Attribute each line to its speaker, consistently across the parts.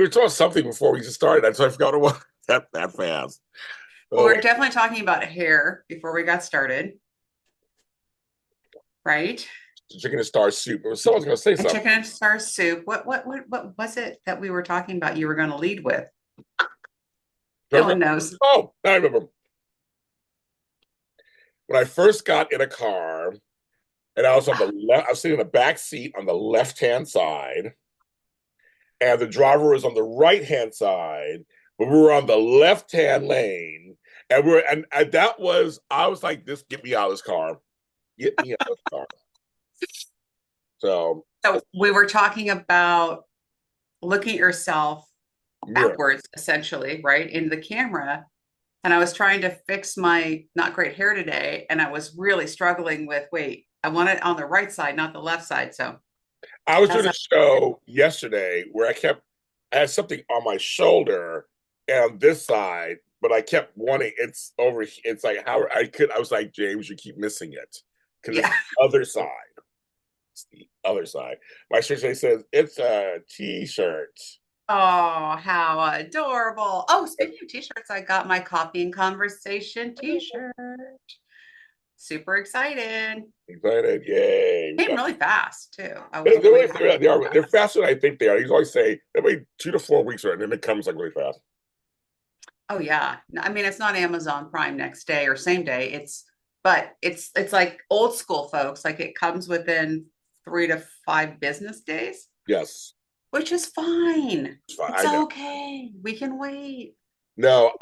Speaker 1: were talking about something before we just started. So I forgot what it was that fast.
Speaker 2: Well, we
Speaker 1: Oh,
Speaker 2: were definitely talking about hair before we got started, right?
Speaker 1: chicken and star soup. Someone's going to say
Speaker 2: And
Speaker 1: something.
Speaker 2: chicken and star soup. What was it that we were talking about? You were going to lead with. No
Speaker 1: Remember?
Speaker 2: one knows.
Speaker 1: Oh, I remember. When I first got in a car, and I was on the left, I was sitting in the back seat on the left-hand side, and the driver was on the right-hand side, but we were on the left-hand lane, and that was I was like, "This get me out of this car, get me out of this car." So,
Speaker 2: So we were talking about looking at yourself
Speaker 1: mirror.
Speaker 2: backwards, essentially, right, into the camera. And I was trying to fix my not great hair today, and I was really struggling with, wait, I want it on the right side, not the left side. So
Speaker 1: I was
Speaker 2: that's
Speaker 1: doing a
Speaker 2: how.
Speaker 1: show yesterday where I had something on my shoulder and on this side, but I kept wanting it's like how I was like, James, you keep missing it because it's
Speaker 2: Yeah.
Speaker 1: the other side. It's the other side. My shirt today says it's a t-shirt.
Speaker 2: Oh, how adorable. Oh, speaking of t-shirts, I got my Coffee and Conversation t-shirt. Super excited.
Speaker 1: Excited, yay. We
Speaker 2: Came
Speaker 1: got
Speaker 2: really fast too. I
Speaker 1: they're,
Speaker 2: wasn't
Speaker 1: they're,
Speaker 2: really
Speaker 1: really,
Speaker 2: expecting
Speaker 1: they're
Speaker 2: that.
Speaker 1: faster than I think they are. You always say every 2 to 4 weeks, right? And then it comes like really fast.
Speaker 2: Oh yeah. I mean, it's not Amazon Prime next day or same day. But it's like old school folks. Like it comes within 3 to 5 business days,
Speaker 1: Yes.
Speaker 2: which is fine.
Speaker 1: It's fine.
Speaker 2: It's
Speaker 1: I know.
Speaker 2: okay. We can wait.
Speaker 1: No,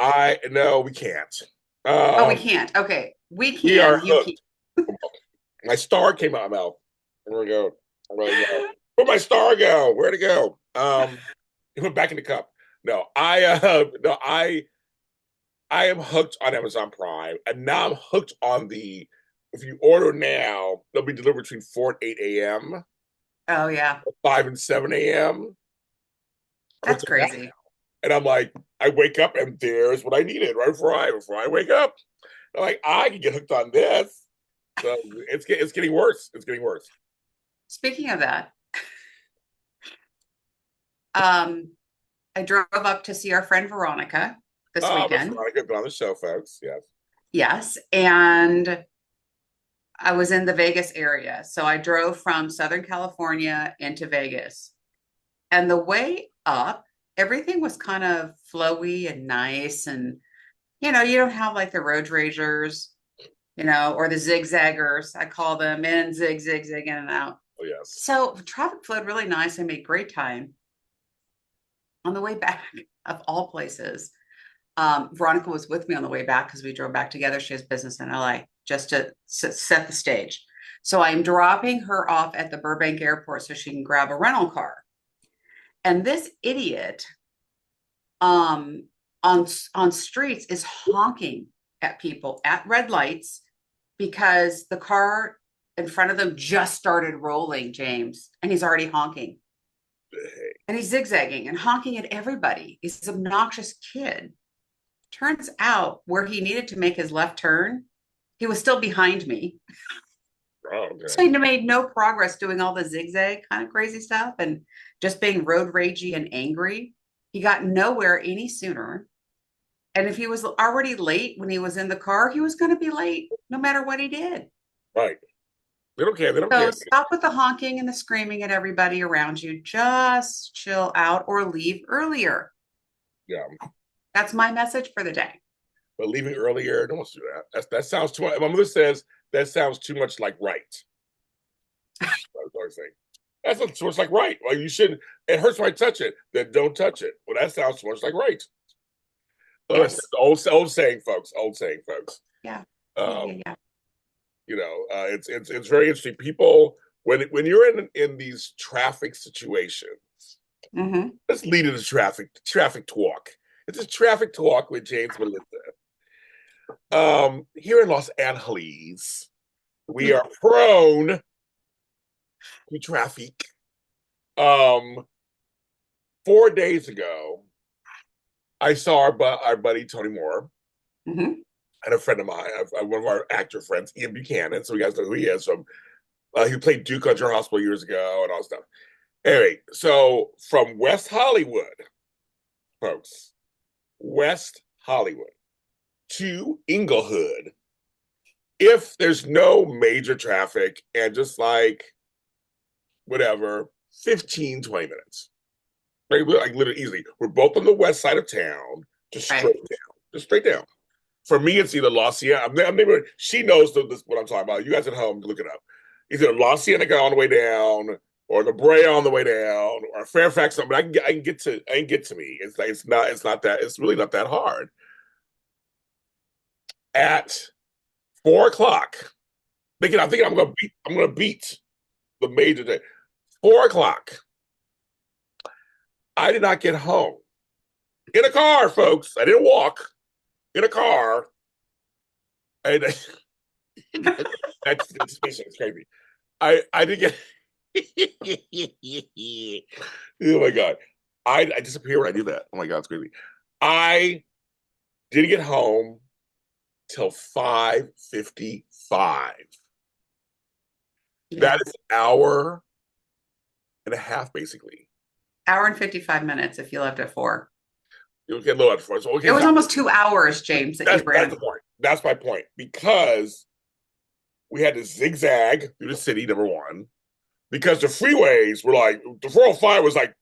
Speaker 1: we can't.
Speaker 2: Oh, we
Speaker 1: Um,
Speaker 2: can't. Okay. We
Speaker 1: we are
Speaker 2: can. You can.
Speaker 1: hooked. My star came out of my mouth. Where we go? Where we go? Where'd my star go? Where'd it go? It went back in the cup. No, I am hooked on Amazon Prime, and now I'm hooked on the. If you order now, they'll be delivered between 4 and 8 a.m.,
Speaker 2: Oh yeah.
Speaker 1: 5 and 7 a.m. Hooked
Speaker 2: That's
Speaker 1: on that,
Speaker 2: crazy.
Speaker 1: and I'm like, I wake up and there's what I needed right before I wake up. I'm like, I can get hooked on this. So it's getting worse. It's getting worse.
Speaker 2: Speaking of that, um, I drove up to see our friend Veronica this
Speaker 1: Miss
Speaker 2: weekend.
Speaker 1: Veronica, been on the show, folks. Yes.
Speaker 2: Yes. And I was in the Vegas area. So I drove from Southern California into Vegas. And the way up, everything was kind of flowy and nice. And, you don't have like the road ragers, or the zigzaggers. I call them in, zig, in and out.
Speaker 1: Oh yes.
Speaker 2: So traffic flowed really nice. I made great time. On the way back, of all places, Veronica was with me on the way back because we drove back together. She has business in LA just to set the stage. So I'm dropping her off at the Burbank airport so she can grab a rental car. And this idiot um, on streets is honking at people at red lights because the car in front of them just started rolling, James, and he's already honking. And he's zigzagging and honking at everybody. He's an obnoxious kid. Turns out where he needed to make his left turn, he was still behind me.
Speaker 1: Oh,
Speaker 2: So
Speaker 1: okay.
Speaker 2: he made no progress doing all the zigzag kind of crazy stuff and just being road ragey and angry. He got nowhere any sooner. And if he was already late when he was in the car, he was going to be late no matter what he did.
Speaker 1: Right. They don't care. They don't
Speaker 2: So
Speaker 1: care.
Speaker 2: stop with the honking and the screaming at everybody around you. Just chill out or leave earlier.
Speaker 1: Yeah.
Speaker 2: That's my message for the day.
Speaker 1: But leaving earlier, don't do that. That sounds too much. My mother says that sounds too much like right. That's what I was saying. That's not too much like right. Well, you shouldn't. It hurts when I touch it. Then don't touch it. Well, that sounds too much like right. Well, that's
Speaker 2: Yes.
Speaker 1: old saying, folks. Old saying, folks.
Speaker 2: Yeah. Yeah.
Speaker 1: Um,
Speaker 2: Yeah. Yeah.
Speaker 1: it's very interesting. People when you're in these traffic situations,
Speaker 2: Mm-hmm.
Speaker 1: let's lead into traffic talk. It's a traffic talk with James Melissa. Here in Los Angeles, we are prone to traffic. Um, 4 days ago, I saw our buddy Tony Moore
Speaker 2: Mm-hmm.
Speaker 1: and a friend of mine, one of our actor friends, Ian Buchanan. So you guys know who he is. He played Duke on General Hospital years ago and all that stuff. Anyway, so from West Hollywood, folks, West Hollywood to Inglewood, if there's no major traffic and just like whatever, 15, 20 minutes. Like literally easily. We're both on the west side of town, just
Speaker 2: Right.
Speaker 1: straight down. Just straight down. For me, it's either La Cienega. I'm never, she knows what I'm talking about. You guys at home, look it up. Either La Cienega on the way down, or the Brea on the way down, or Fairfax. But I can get to, I can get to me. It's like it's not that. It's really not that hard. At 4 o'clock, I'm thinking I'm gonna beat the major day. 4 o'clock. I did not get home in a car, folks. I didn't walk in a car. And that's crazy. I did get. Oh my god, I disappear when I do that. Oh my god, it's crazy. I didn't get home till 5:55.
Speaker 2: Yeah.
Speaker 1: That is an hour and a half, basically.
Speaker 2: Hour and 55 minutes if you left at 4.
Speaker 1: You'll get a little bit so okay.
Speaker 2: It was almost 2 hours, James, that you
Speaker 1: That's
Speaker 2: ran.
Speaker 1: the point. That's my point because we had to zigzag through the city. Number one, because the freeways were like the 405 was like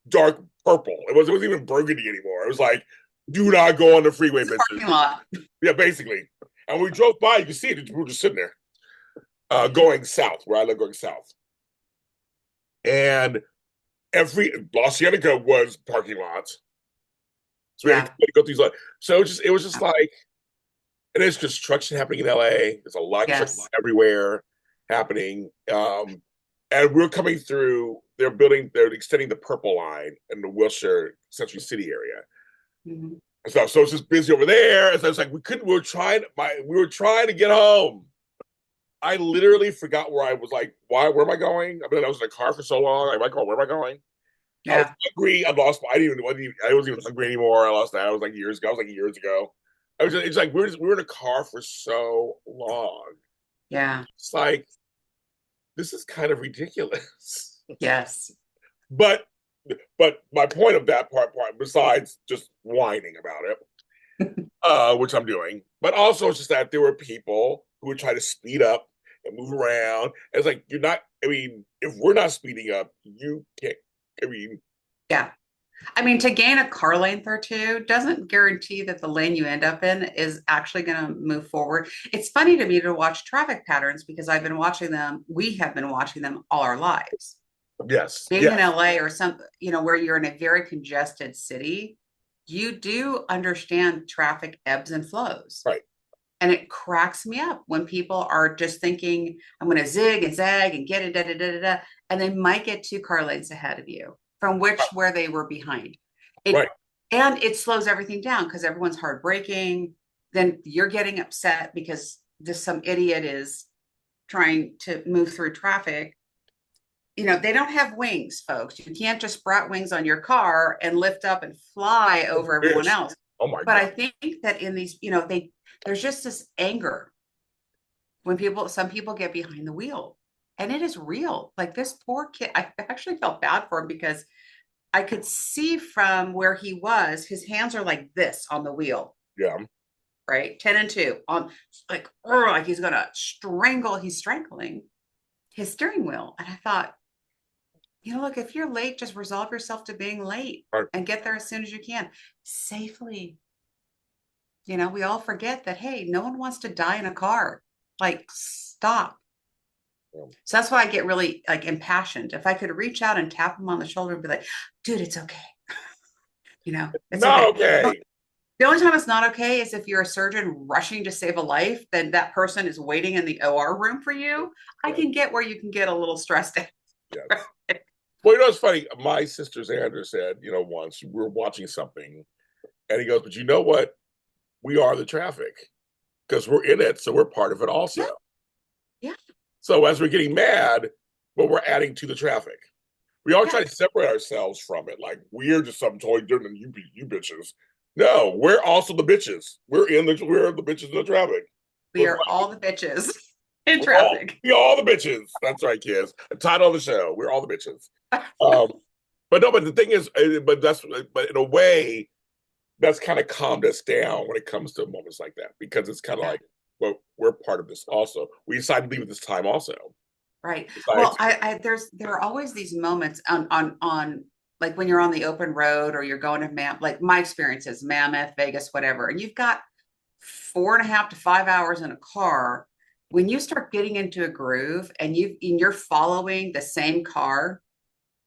Speaker 1: dark purple. It wasn't even burgundy anymore. It was like, do not go on the freeway, bitches.
Speaker 2: Parking lot.
Speaker 1: Yeah, basically. And we drove by, you could see it. We were just sitting there, going south, where I live, going south. And every La Cienega was parking lots. So we had
Speaker 2: Yeah.
Speaker 1: to go through these. So it was just like, and there's construction happening in LA. There's a lot of construction
Speaker 2: Yes.
Speaker 1: everywhere happening. And we're coming through, they're extending the Purple Line in the Wilshire Century City area.
Speaker 2: Mhm.
Speaker 1: And stuff. So it's just busy over there. And so it's like we were trying to get home. I literally forgot where I was like, where am I going? I mean, I was in a car for so long. Where am I going? I was
Speaker 2: Yeah.
Speaker 1: hungry. I lost. I wasn't even hungry anymore. I lost that. I was like years ago. I was like years ago. It's like we were in a car for so long.
Speaker 2: Yeah.
Speaker 1: It's like this is kind of ridiculous.
Speaker 2: Yes.
Speaker 1: But my point of that part, besides just whining about it, which I'm doing, but also it's just that there were people who would try to speed up and move around. And it's like you're not. I mean, if we're not speeding up, you can't. I mean,
Speaker 2: Yeah. I mean, to gain a car length or two doesn't guarantee that the lane you end up in is actually going to move forward. It's funny to me to watch traffic patterns because we have been watching them all our lives.
Speaker 1: yes,
Speaker 2: Being in
Speaker 1: yes,
Speaker 2: LA or where you're in a very congested city, you do understand traffic ebbs and flows.
Speaker 1: right,
Speaker 2: And it cracks me up when people are just thinking, I'm going to zig and zag and get it, da, da, da, da, da, and they might get 2 car lengths ahead of you from where they were behind. It
Speaker 1: right.
Speaker 2: and it slows everything down because everyone's hard braking. Then you're getting upset because just some idiot is trying to move through traffic. They don't have wings, folks. You can't just sprout wings on your car and lift up and fly over everyone
Speaker 1: Fish.
Speaker 2: else.
Speaker 1: Oh my
Speaker 2: But
Speaker 1: god.
Speaker 2: I think that in these, there's just this anger when some people get behind the wheel, and it is real. Like this poor kid, I actually felt bad for him because I could see from where he was, his hands are like this on the wheel,
Speaker 1: Yeah.
Speaker 2: right? 10 and 2 on like he's strangling his steering wheel. And I thought, look, if you're late, just resolve yourself to being late
Speaker 1: Right.
Speaker 2: and get there as soon as you can safely. We all forget that, hey, no one wants to die in a car. Like, stop.
Speaker 1: Yeah.
Speaker 2: So that's why I get really like impassioned. If I could reach out and tap him on the shoulder and be like, dude, it's okay. It's
Speaker 1: No,
Speaker 2: okay.
Speaker 1: okay.
Speaker 2: The only time it's not okay is if you're a surgeon rushing to save a life, then that person is waiting in the OR room for you. I can get where you can get a little stressed out.
Speaker 1: Yes. Well, it's funny. My sister Xander said, once we were watching something, and he goes, "But you know what? We are the traffic because we're in it, so we're part of it also."
Speaker 2: Yeah. Yeah.
Speaker 1: So as we're getting mad, but we're adding to the traffic. We all
Speaker 2: Yeah.
Speaker 1: try to separate ourselves from it, like we're just something totally different than you bitches. No, we're also the bitches. We're the bitches in the traffic.
Speaker 2: We are all the bitches in traffic.
Speaker 1: We all the bitches. That's right, kids. The title of the show. We're all the bitches. Um, But no, but the thing is, but in a way, that's kind of calmed us down when it comes to moments like that because it's kind of
Speaker 2: Yeah.
Speaker 1: like, well, we're part of this also. We decided to leave at this time also.
Speaker 2: Right.
Speaker 1: Decided
Speaker 2: Well,
Speaker 1: to,
Speaker 2: there are always these moments on like when you're on the open road or you're going to like my experience is Mammoth, Vegas, whatever, and you've got 4.5 to 5 hours in a car. When you start getting into a groove and you're following the same car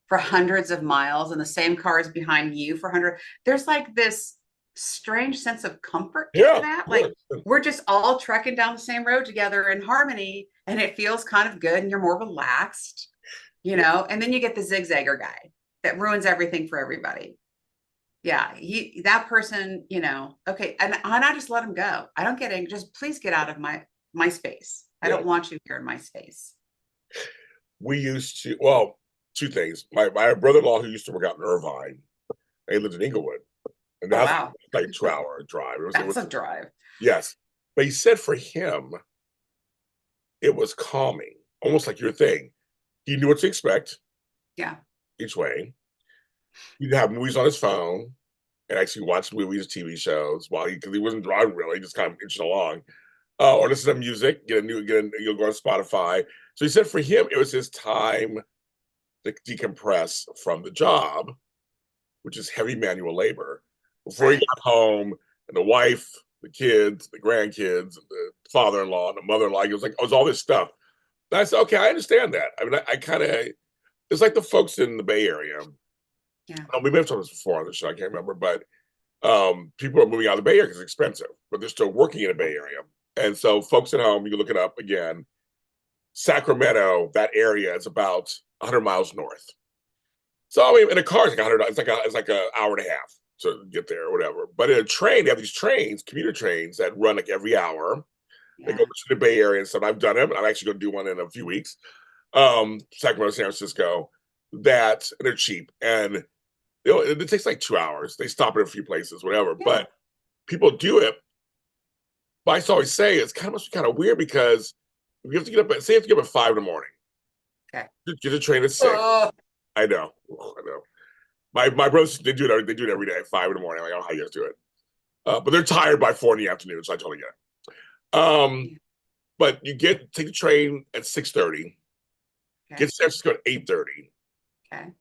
Speaker 2: for hundreds of miles and the same car is behind you for 100, there's like this strange sense of comfort to
Speaker 1: yeah,
Speaker 2: that. Like
Speaker 1: yeah,
Speaker 2: we're just all trekking down the same road together in harmony and it feels kind of good and you're more relaxed, and then you get the zigzagger guy that ruins everything for everybody. Yeah, that person, okay, and I just let him go. I don't get angry. Just please get out of my space. I
Speaker 1: yeah.
Speaker 2: don't want you here in my space.
Speaker 1: We used to, well, two things. My brother-in-law who used to work out in Irvine, he lived in Inglewood, and
Speaker 2: Oh
Speaker 1: that's
Speaker 2: wow,
Speaker 1: like a 2 hour drive. It
Speaker 2: that's
Speaker 1: was
Speaker 2: a drive.
Speaker 1: yes, but he said for him it was calming, almost like your thing. He knew what to expect
Speaker 2: Yeah,
Speaker 1: each way. He'd have movies on his phone and actually watch movies, TV shows while because he wasn't driving really, just kind of inching along. Or listen to music, you'll go on Spotify. So he said for him, it was his time to decompress from the job, which is heavy manual labor. Before he
Speaker 2: right.
Speaker 1: got home, and the wife, the kids, the grandkids, the father-in-law, and the mother-in-law, it was all this stuff. And I said, okay, I understand that. I mean, I kind of, it's like the folks in the Bay Area.
Speaker 2: Yeah,
Speaker 1: We may have talked this before on the show, I can't remember, but people are moving out of the Bay Area because it's expensive, but they're still working in the Bay Area. And so, folks at home, you can look it up again. Sacramento, that area is about 100 miles north. So I mean, in a car, it's like 100. It's like an hour and a half to get there or whatever. But in a train, they have these trains, commuter trains that run like every hour. They go
Speaker 2: yeah,
Speaker 1: to the Bay Area and stuff. I've done them. I'm actually going to do one in a few weeks. Sacramento, San Francisco. That and they're cheap, and it takes like 2 hours. They stop at a few places, whatever.
Speaker 2: yeah.
Speaker 1: But people do it. But I always say it's kind of must be kind of weird because if you have to get up at say you have to get up at 5 in the morning,
Speaker 2: Okay.
Speaker 1: get a train at 6.
Speaker 2: Oh,
Speaker 1: I know, I know. My brothers they do it every day at 5 in the morning. I'm like, oh, how you guys do it? But they're tired by 4 in the afternoon, so I totally get it.
Speaker 2: yeah.
Speaker 1: But you take the train at 6:30, get
Speaker 2: Okay.
Speaker 1: to San Francisco at 8:30.
Speaker 2: Okay.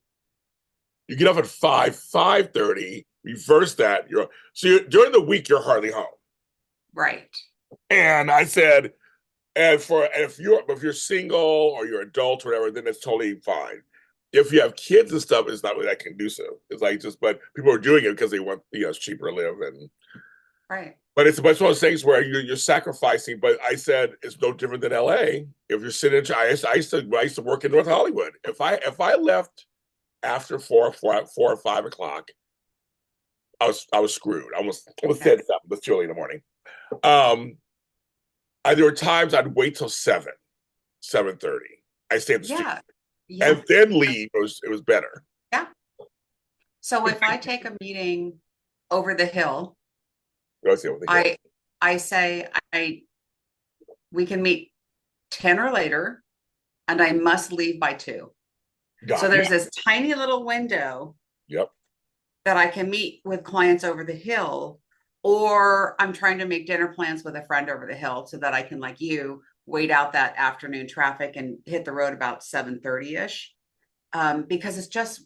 Speaker 1: You get up at 5:30, reverse that. During the week you're hardly home.
Speaker 2: Right.
Speaker 1: And I said, if you're single or you're adult or whatever, then it's totally fine. If you have kids and stuff, it's not really that conducive. It's like but people are doing it because they want it's cheaper to live
Speaker 2: Right.
Speaker 1: but it's one of those things where you're sacrificing. But I said it's no different than L.A. If you're sitting, I used to work in North Hollywood. If I left after 4 or 5 o'clock, I was screwed. I almost
Speaker 2: Yeah.
Speaker 1: said something, but it's too early in the morning. Um, there were times I'd wait till 7:30. I stay at the studio
Speaker 2: Yeah. Yeah.
Speaker 1: and then leave. It was better.
Speaker 2: Yeah. So if I take a meeting over the hill,
Speaker 1: Go see over the hill.
Speaker 2: I I say we can meet 10 or later, and I must leave by 2. So
Speaker 1: Got
Speaker 2: there's this tiny little window
Speaker 1: Yep.
Speaker 2: that I can meet with clients over the hill, or I'm trying to make dinner plans with a friend over the hill so that I can, like you, wait out that afternoon traffic and hit the road about 7:30-ish. Because it's just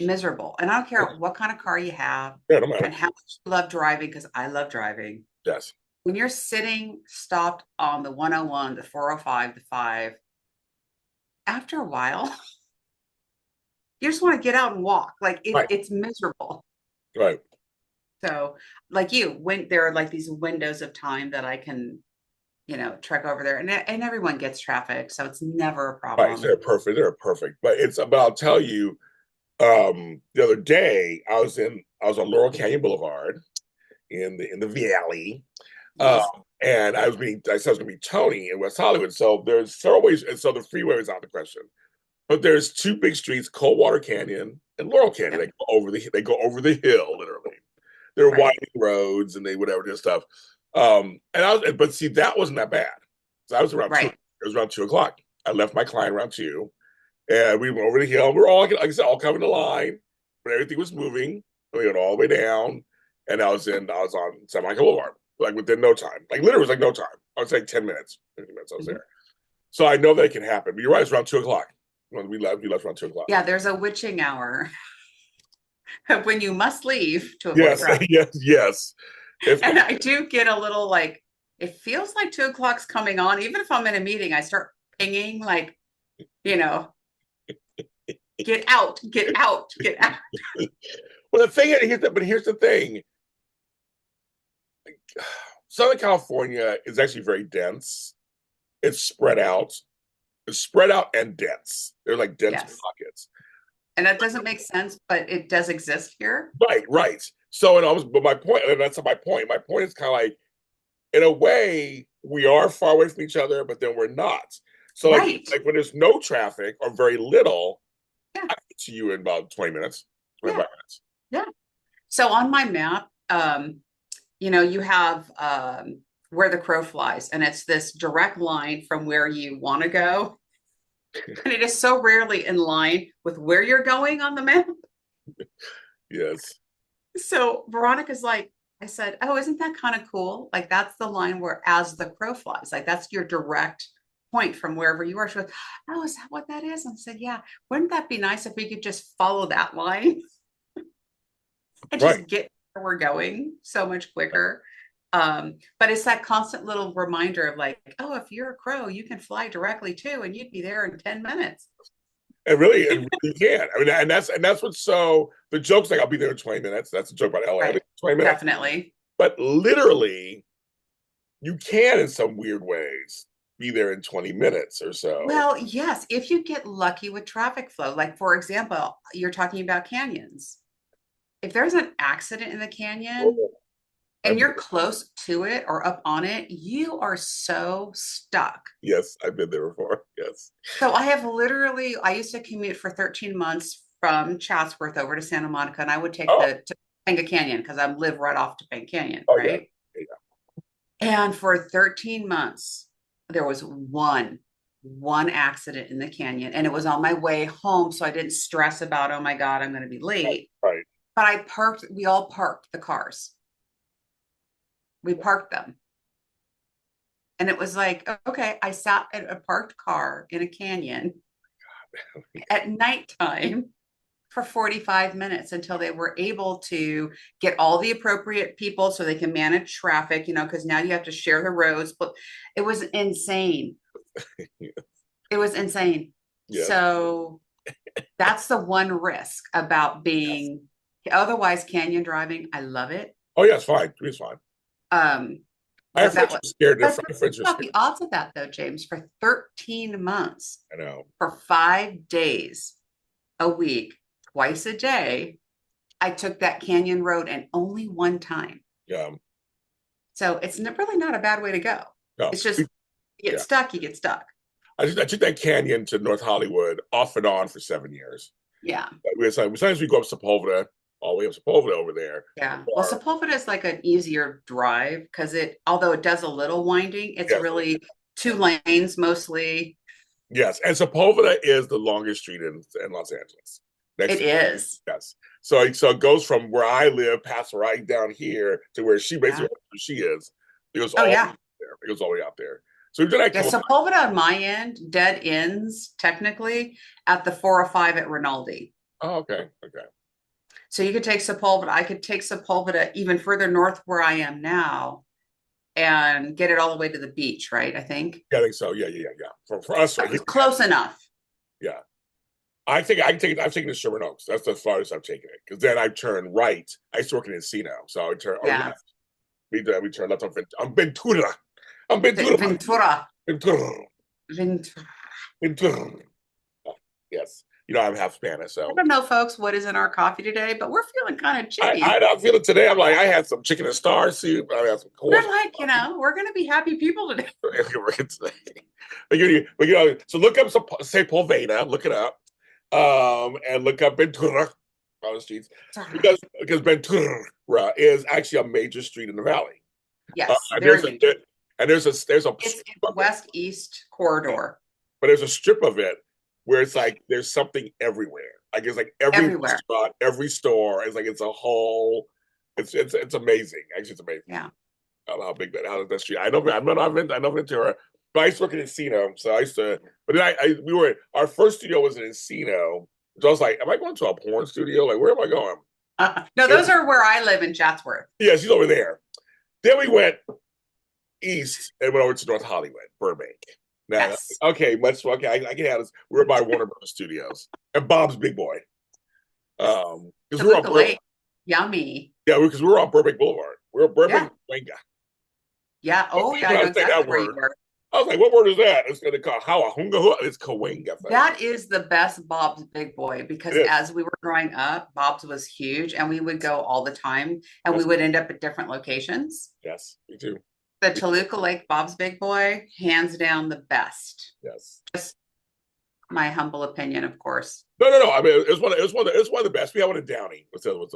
Speaker 2: miserable. And I don't care what kind of car you have
Speaker 1: Yeah, no matter.
Speaker 2: and how much you love driving, because I love driving.
Speaker 1: Yes.
Speaker 2: When you're sitting stopped on the 101, the 405, the 5, after a while, you just want to get out and walk. Like
Speaker 1: Right.
Speaker 2: it's miserable.
Speaker 1: Right.
Speaker 2: So, like you, when there are like these windows of time that I can, trek over there, and everyone gets traffic, so it's never a
Speaker 1: Right.
Speaker 2: problem.
Speaker 1: They're perfect. They're perfect. But I'll tell you, the other day I was on Laurel Canyon Boulevard in the Valley. Um,
Speaker 2: Yes.
Speaker 1: and I said I was gonna meet Tony in West Hollywood. So there's several ways, and so the freeway is out of the question. But there's two big streets, Coldwater Canyon and Laurel Canyon.
Speaker 2: Yep.
Speaker 1: They go over the hill, literally. They're
Speaker 2: Right.
Speaker 1: winding roads and they whatever this stuff. But see, that wasn't that bad. So I was around two. It
Speaker 2: Right.
Speaker 1: was around 2 o'clock. I left my client around 2, And we went over the hill. We were all, like I said, all coming to line, but everything was moving. We went all the way down, and I was on San Michael Boulevard, like within no time. Like literally, it was like no time. I would say 10 minutes, 15 minutes. I was
Speaker 2: Mhm.
Speaker 1: there. So I know that it can happen. But you're right. It's around 2 o'clock when we left around 2 o'clock.
Speaker 2: Yeah, there's a witching hour when you must leave to avoid
Speaker 1: Yes,
Speaker 2: traffic.
Speaker 1: yes, yes. It's
Speaker 2: And I do get a little like, it feels like 2 o'clock's coming on. Even if I'm in a meeting, I start pinging, like, you know, get out, get out, get out.
Speaker 1: well, the thing is, but here's the thing: Southern California is actually very dense. It's spread out. It's spread out and dense. They're like dense
Speaker 2: Yes.
Speaker 1: pockets.
Speaker 2: And that doesn't make sense, but it does exist here.
Speaker 1: Right, right. So, but my point, and that's not my point. My point is kind of like, in a way, we are far away from each other, but then we're not. So,
Speaker 2: Right.
Speaker 1: like when there's no traffic or very little,
Speaker 2: Yeah.
Speaker 1: I get to you in about 20 minutes,
Speaker 2: Yeah.
Speaker 1: 25 minutes.
Speaker 2: Yeah. So on my map, you have where the crow flies, and it's this direct line from where you want to go. And it is so rarely in line with where you're going on the map.
Speaker 1: Yes.
Speaker 2: So Veronica's like, I said, oh, isn't that kind of cool? Like that's the line where as the crow flies, like that's your direct point from wherever you are. She goes, oh, is that what that is? And I said, yeah. Wouldn't that be nice if we could just follow that line and
Speaker 1: Right.
Speaker 2: just get where we're going so much quicker? But it's that constant little reminder of like, oh, if you're a crow, you can fly directly too, and you'd be there in 10 minutes.
Speaker 1: And really you can. I mean, and that's what's so the joke's like I'll be there in 20 minutes. That's a joke about LA. I'll be
Speaker 2: Right.
Speaker 1: 20 minutes.
Speaker 2: Definitely.
Speaker 1: But literally, you can in some weird ways be there in 20 minutes or so.
Speaker 2: Well, yes, if you get lucky with traffic flow, like for example, you're talking about canyons. If there's an accident in the canyon
Speaker 1: Oh,
Speaker 2: and
Speaker 1: I've
Speaker 2: you're close to it or up on it, you are so stuck.
Speaker 1: yes, I've been there before. Yes.
Speaker 2: So I used to commute for 13 months from Chatsworth over to Santa Monica, and I would take
Speaker 1: Oh,
Speaker 2: the Topanga Canyon because I live right off Topanga Canyon,
Speaker 1: oh yeah.
Speaker 2: right?
Speaker 1: Yeah.
Speaker 2: And for 13 months, there was one accident in the canyon, and it was on my way home, so I didn't stress about, oh my God, I'm going to be late.
Speaker 1: Right.
Speaker 2: But we all parked the cars. We parked them. And it was like, okay, I sat in a parked car in a canyon at nighttime for 45 minutes until they were able to get all the appropriate people so they can manage traffic, because now you have to share the roads. But it was insane. It was insane.
Speaker 1: Yes.
Speaker 2: So that's the one risk about
Speaker 1: Yes.
Speaker 2: being otherwise canyon driving. I love it.
Speaker 1: Oh yeah, it's fine. It's fine.
Speaker 2: Um,
Speaker 1: I have friends
Speaker 2: that
Speaker 1: who
Speaker 2: was,
Speaker 1: are scared. Their
Speaker 2: but
Speaker 1: friends
Speaker 2: think
Speaker 1: are
Speaker 2: about
Speaker 1: scared.
Speaker 2: the odds of that though, James, for 13 months,
Speaker 1: I know.
Speaker 2: for 5 days a week, twice a day, I took that canyon road and only one time.
Speaker 1: Yeah.
Speaker 2: So it's really not a bad way to go.
Speaker 1: No.
Speaker 2: It's just you get
Speaker 1: Yeah.
Speaker 2: stuck, you get stuck.
Speaker 1: I took that canyon to North Hollywood off and on for 7 years.
Speaker 2: Yeah.
Speaker 1: Sometimes we go up Sepulveda, all the way up Sepulveda over there.
Speaker 2: Yeah. Well,
Speaker 1: Or
Speaker 2: Sepulveda is like an easier drive because although it does a little winding, it's
Speaker 1: yes,
Speaker 2: really 2 lanes mostly.
Speaker 1: yes, and Sepulveda is the longest street in Los Angeles. Next
Speaker 2: It
Speaker 1: to
Speaker 2: is.
Speaker 1: yes, so it goes from where I live, past right down here to where she basically
Speaker 2: Yeah.
Speaker 1: where she is. It goes
Speaker 2: Oh,
Speaker 1: all
Speaker 2: yeah.
Speaker 1: there. It goes all the way out there. So we've done that a
Speaker 2: Yeah.
Speaker 1: couple.
Speaker 2: Sepulveda on my end dead ends technically at the 405 at Rinaldi.
Speaker 1: Oh, okay, okay.
Speaker 2: So you could take Sepulveda. I could take Sepulveda even further north where I am now and get it all the way to the beach, right? I think.
Speaker 1: Yeah, I think so. Yeah, yeah, yeah, yeah. For us right here,
Speaker 2: Close enough.
Speaker 1: yeah. I think I can take it. I've taken it to Sherman Oaks. That's the farthest I've taken it. Because then I turn right. I used to work in Encino, so I turn or
Speaker 2: Yeah.
Speaker 1: left. We turn left on Ventura. On Ventura.
Speaker 2: Ventura.
Speaker 1: Ventura.
Speaker 2: Ventura.
Speaker 1: Ventura. Yes. I'm half Spanish,
Speaker 2: I
Speaker 1: so
Speaker 2: don't know, folks, what is in our coffee today, but we're feeling kind of
Speaker 1: I
Speaker 2: chippy.
Speaker 1: don't feel it today. I'm like, I had some chicken and star soup. I had some
Speaker 2: We're
Speaker 1: coffee.
Speaker 2: like, we're going to be happy people today.
Speaker 1: So look up say Polveda, look it up, and look up Ventura on the streets because Ventura is actually a major street in the valley.
Speaker 2: Yes,
Speaker 1: And
Speaker 2: very major.
Speaker 1: there's a
Speaker 2: It's
Speaker 1: strip
Speaker 2: in the
Speaker 1: of it,
Speaker 2: west-east corridor.
Speaker 1: but there's a strip of it where it's like there's something everywhere. Like it's like every
Speaker 2: everywhere.
Speaker 1: restaurant, every store. It's like it's a whole. It's amazing. Actually, it's amazing.
Speaker 2: Yeah.
Speaker 1: I don't know how big that street. I know I've been to her, but I used to work in Encino, so I used to. But then we were our first studio was in Encino, so I was like, am I going to a porn studio? Like, where am I going?
Speaker 2: No,
Speaker 1: And,
Speaker 2: those are where I live in Chatsworth.
Speaker 1: yeah, she's over there. Then we went east and went over to North Hollywood, Burbank. Now,
Speaker 2: Yes.
Speaker 1: okay, I can have this. We're by Warner Brothers Studios and Bob's Big Boy. Because we're on
Speaker 2: Toluca Lake. Yummy.
Speaker 1: yeah, because we were on Burbank Boulevard. We're
Speaker 2: Yeah.
Speaker 1: Burbank, Cahuenga.
Speaker 2: Yeah. Oh, yeah. I
Speaker 1: When I
Speaker 2: know
Speaker 1: say that
Speaker 2: exactly where you
Speaker 1: word,
Speaker 2: were.
Speaker 1: I was like, what word is that? It's going to call how hunga. It's Cahuenga.
Speaker 2: That is the best Bob's Big Boy
Speaker 1: It
Speaker 2: because
Speaker 1: is.
Speaker 2: as we were growing up, Bob's was huge and we would go all the time and we
Speaker 1: Yes,
Speaker 2: would end up at different locations.
Speaker 1: yes, me too.
Speaker 2: The Toluca Lake Bob's Big Boy, hands down the best.
Speaker 1: Yes.
Speaker 2: Just my humble opinion, of course.
Speaker 1: No. I mean, it's one of the best. We have one in Downey. With one of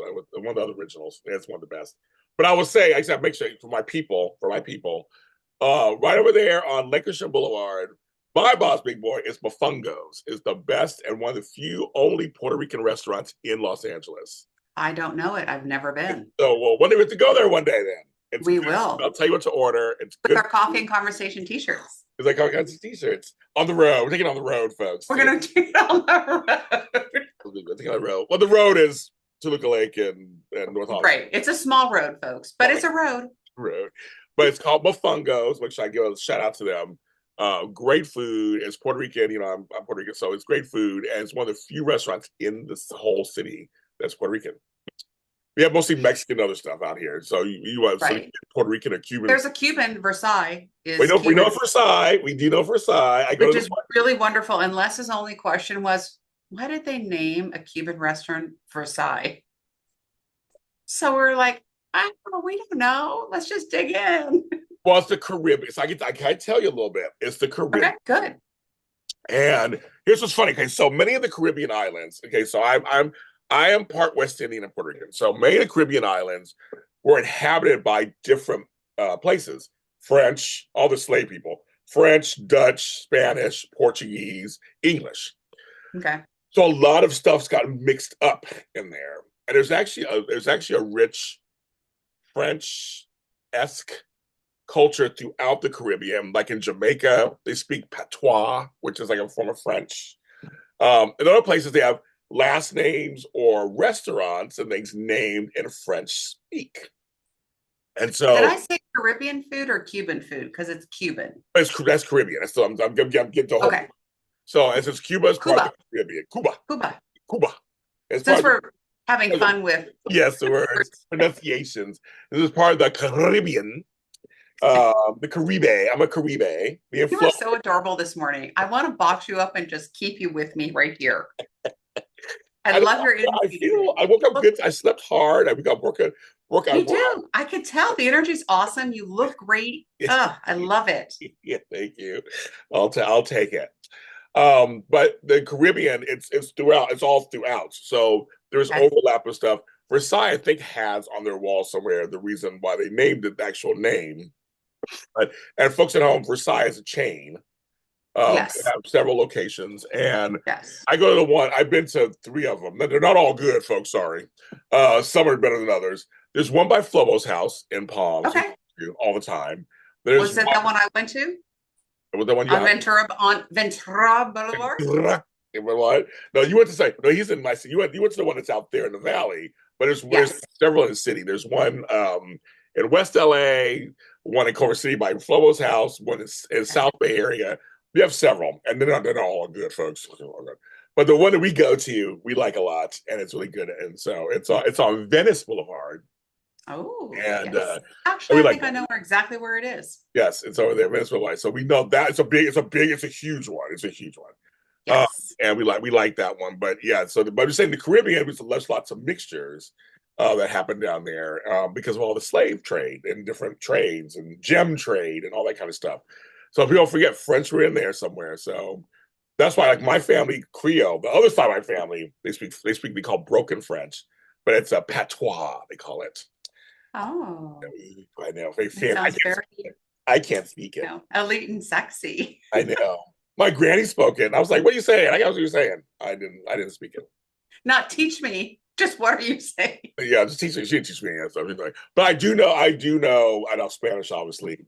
Speaker 1: the other originals. It's one of the best. But I will say, I said, make sure for my people, right over there on Lake Ocean Boulevard, my boss, Big Boy, is Mofongo's. Is the best and one of the few only Puerto Rican restaurants in Los Angeles.
Speaker 2: I don't know it. I've never been.
Speaker 1: So, well, when do we have to go there one day then? It's
Speaker 2: We
Speaker 1: good.
Speaker 2: will.
Speaker 1: I'll tell you what to order. It's
Speaker 2: With
Speaker 1: good.
Speaker 2: our coffee and conversation t-shirts.
Speaker 1: It's like all kinds of t-shirts on the road. We're taking it on the road, folks.
Speaker 2: We're going to take it on the road.
Speaker 1: We're taking it on the road. Well, the road is Toluca Lake and North Hollywood.
Speaker 2: Right. It's a small road, folks, but it's a road.
Speaker 1: Road. But it's called Mofongo's, which I give a shout out to them. Great food. It's Puerto Rican. You know, I'm Puerto Rican, so it's great food, and it's one of the few restaurants in this whole city that's Puerto Rican. We have mostly Mexican and other stuff out here. So you have
Speaker 2: Right.
Speaker 1: Puerto Rican or Cuban.
Speaker 2: There's a Cuban, Versailles is
Speaker 1: we know
Speaker 2: Cuban,
Speaker 1: Versailles. We do know Versailles. I go
Speaker 2: which
Speaker 1: to
Speaker 2: is really wonderful. Unless his only question was, why did they name a Cuban restaurant Versailles? So we're like, I don't know, we don't know. Let's just dig in.
Speaker 1: well, it's the Caribbean. So I can tell you a little bit. It's the Caribbean.
Speaker 2: Okay, good.
Speaker 1: And here's what's funny. Okay, so many of the Caribbean islands. Okay, so I am part West Indian and Puerto Rican. So many of the Caribbean islands were inhabited by different places. French, all the slave people, French, Dutch, Spanish, Portuguese, English.
Speaker 2: Okay.
Speaker 1: So a lot of stuff's gotten mixed up in there. And there's actually a rich French-esque culture throughout the Caribbean. Like in Jamaica, they speak patois, which is like a form of French. In other places, they have last names or restaurants and things named in French speak. And so
Speaker 2: Did I say Caribbean food or Cuban food? Because it's Cuban.
Speaker 1: that's Caribbean. So I'm getting the whole.
Speaker 2: Okay.
Speaker 1: So as it's Cuba is part of
Speaker 2: Cuba.
Speaker 1: the Caribbean. Cuba.
Speaker 2: Cuba.
Speaker 1: Cuba. It's
Speaker 2: Since
Speaker 1: part
Speaker 2: we're having fun with
Speaker 1: yes, the words, pronunciations. This is part of the Caribbean. The Caribe. I'm a Caribe.
Speaker 2: you were so adorable this morning. I want to box you up and just keep you with me right here. I love your energy.
Speaker 1: I woke up good. I slept hard. I got work.
Speaker 2: You do. I could tell the energy's awesome. You look great. Oh, I love it.
Speaker 1: Yeah, thank you. I'll take it. But the Caribbean, it's throughout. It's all throughout. So there's
Speaker 2: Okay.
Speaker 1: overlap of stuff. Versailles, I think, has on their wall somewhere the reason why they named it the actual name. And folks at home, Versailles is a chain.
Speaker 2: Yes.
Speaker 1: They have several locations, and
Speaker 2: Yes.
Speaker 1: I go to the one. I've been to three of them. They're not all good, folks. Sorry. Some are better than others. There's one by Flobo's house in Palms.
Speaker 2: Okay.
Speaker 1: All the time.
Speaker 2: Was it the one I went to?
Speaker 1: Was the one you
Speaker 2: on Ventura Boulevard?
Speaker 1: What? No, you went to say no. He's in my city. You went to the one that's out there in the valley, but there's several in the city. There's one in West LA, one in Culver City by Flobo's house, one in South Bay area. We have several, and they're not all good, folks. But the one that we go to, we like a lot, and it's really good. And so it's on Venice Boulevard.
Speaker 2: Oh,
Speaker 1: and
Speaker 2: yes. Actually, I
Speaker 1: like
Speaker 2: think I know exactly where it is.
Speaker 1: yes, it's over there, Venice Boulevard. So we know that it's a huge one. It's a huge one.
Speaker 2: Yes.
Speaker 1: And we like that one. But yeah, but I'm saying the Caribbean, there's lots of mixtures that happen down there because of all the slave trade and different trades and gem trade and all that kind of stuff. So if you don't forget, French were in there somewhere. So that's why, like my family, Creole, the other side of my family, they call broken French, but it's a patois, they call it.
Speaker 2: Oh,
Speaker 1: I know.
Speaker 2: sounds very
Speaker 1: I can't speak it.
Speaker 2: elite and sexy.
Speaker 1: I know. My granny spoke it. I was like, "What are you saying?" I got what you're saying. I didn't speak it.
Speaker 2: Not teach me. Just what are you saying?
Speaker 1: But yeah, just teach me. She teach me and stuff. Like, but I know Spanish, obviously,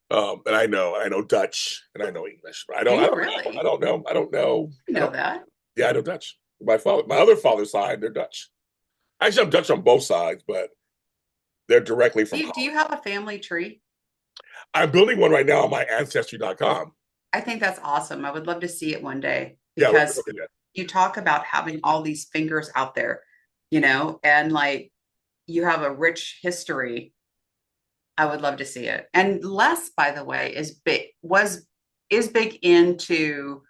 Speaker 1: and I know Dutch, and I know English. But
Speaker 2: Do you
Speaker 1: I
Speaker 2: really?
Speaker 1: don't know, I don't know,
Speaker 2: I
Speaker 1: I
Speaker 2: know
Speaker 1: don't.
Speaker 2: that.
Speaker 1: Yeah, I know Dutch. My other father's side, they're Dutch. Actually, I'm Dutch on both sides, but they're directly from
Speaker 2: Do
Speaker 1: Holland.
Speaker 2: you have a family tree?
Speaker 1: I'm building one right now on my ancestry.com.
Speaker 2: I think that's awesome. I would love to see it one day
Speaker 1: Yeah,
Speaker 2: because you talk about having all these fingers out there, and like you have a rich history. I would love to see it. And Les, by the way, is big into,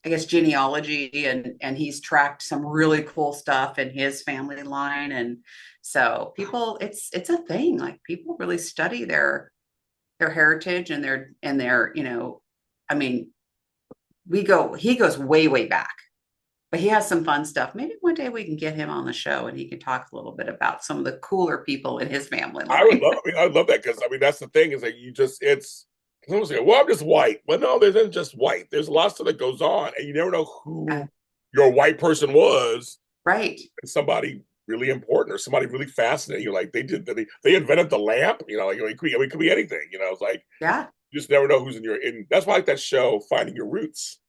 Speaker 2: I guess, genealogy, and he's tracked some really cool stuff in his family line. And so people, it's a thing. Like people really study their heritage and their, I mean, he goes way, way back, but he has some fun stuff. Maybe one day we can get him on the show and he can talk a little bit about some of the cooler people in his family line.
Speaker 1: I love that because that's the thing is that someone's like, well, I'm just white. Well, no, there isn't just white. There's lots of that goes on, and you never know who your white person was.
Speaker 2: Right.
Speaker 1: And somebody really important or somebody really fascinating. You're like, they invented the lamp. It could be anything. It's like
Speaker 2: Yeah.
Speaker 1: you just never know who's in. That's why I like that show, Finding Your Roots.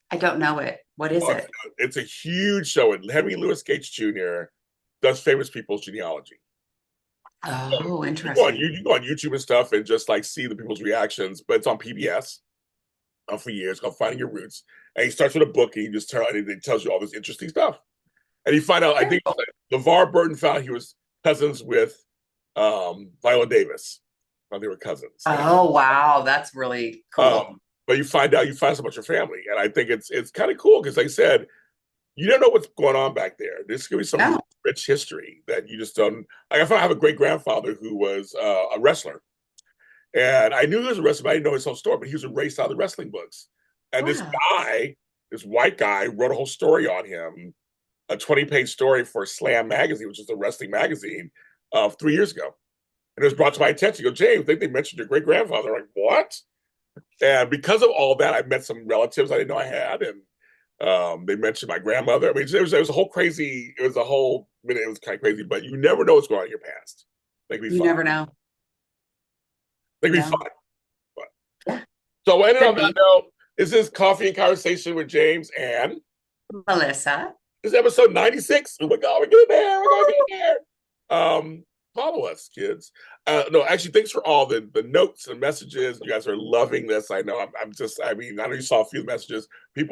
Speaker 2: I don't know it. What is
Speaker 1: Oh,
Speaker 2: it?
Speaker 1: it's a huge show, and Henry Louis Gates Jr. does famous people's genealogy.
Speaker 2: Oh,
Speaker 1: You
Speaker 2: interesting.
Speaker 1: can go on YouTube and stuff and just like see the people's reactions, but it's on PBS for years called Finding Your Roots. And he starts with a book and it tells you all this interesting stuff. And you find out, I
Speaker 2: Very
Speaker 1: think
Speaker 2: cool.
Speaker 1: LeVar Burton found he was cousins with Viola Davis. They were cousins.
Speaker 2: Oh, wow. That's really cool.
Speaker 1: But you find so much of your family. And I think it's kind of cool because like I said, you don't know what's going on back there. There's going to be some
Speaker 2: No.
Speaker 1: really rich history that you just don't. Like I found I have a great grandfather who was a wrestler. And I knew he was a wrestler, but I didn't know his whole story. But he was erased out of the wrestling books. And
Speaker 2: Wow.
Speaker 1: this white guy, wrote a whole story on him, a 20-page story for Slam magazine, which is a wrestling magazine, 3 years ago. And it was brought to my attention. Go, James, I think they mentioned your great grandfather. I'm like, what? And because of all that, I met some relatives I didn't know I had, and they mentioned my grandmother. I mean, it was a whole crazy. It was kind of crazy, but you never know what's going on in your past. They can be
Speaker 2: You
Speaker 1: fun.
Speaker 2: never know.
Speaker 1: They can be
Speaker 2: No.
Speaker 1: fun. But.
Speaker 2: Yeah.
Speaker 1: So, ending
Speaker 2: Could
Speaker 1: on that
Speaker 2: be.
Speaker 1: note, this is Coffee and Conversation with James, and
Speaker 2: Melissa.
Speaker 1: this is episode 96. Oh my God, we're getting there. We're going to get there. Follow us, kids. No, actually, thanks for all the notes and messages. You guys are loving this. I know. I know you saw a few messages. This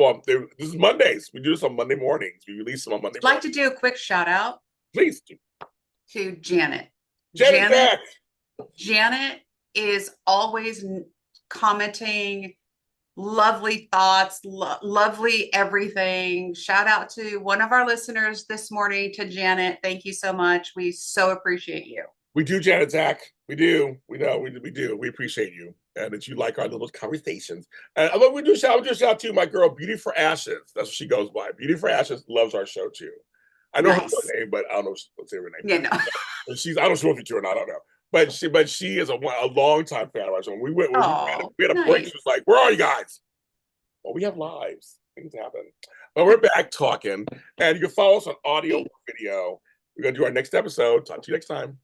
Speaker 1: is Mondays. We do this on Monday mornings. We release them on Monday
Speaker 2: I'd like
Speaker 1: mornings.
Speaker 2: to do a quick shout out
Speaker 1: Please do.
Speaker 2: to Janet.
Speaker 1: Janet Jack.
Speaker 2: Janet is always commenting lovely thoughts, lovely everything. Shout out to one of our listeners this morning, to Janet. Thank you so much. We so appreciate you.
Speaker 1: We do, Janet Zach. We do. We know. We do. We appreciate you and that you like our little conversations. And we do shout out to my girl, Beauty for Ashes. That's what she goes by. Beauty for Ashes loves our show too. I know her
Speaker 2: Nice.
Speaker 1: name, but I don't know what's her name.
Speaker 2: Yeah, no.
Speaker 1: But I don't know if she's with you or not. I don't know. But she is a long time fan of ours. When
Speaker 2: Oh,
Speaker 1: we had a break, she
Speaker 2: nice.
Speaker 1: was like, "Where are you guys?" Well, we have lives. Things happen. But we're back talking, and you can follow us on audio or video. We're gonna do our next episode. Talk to you next time.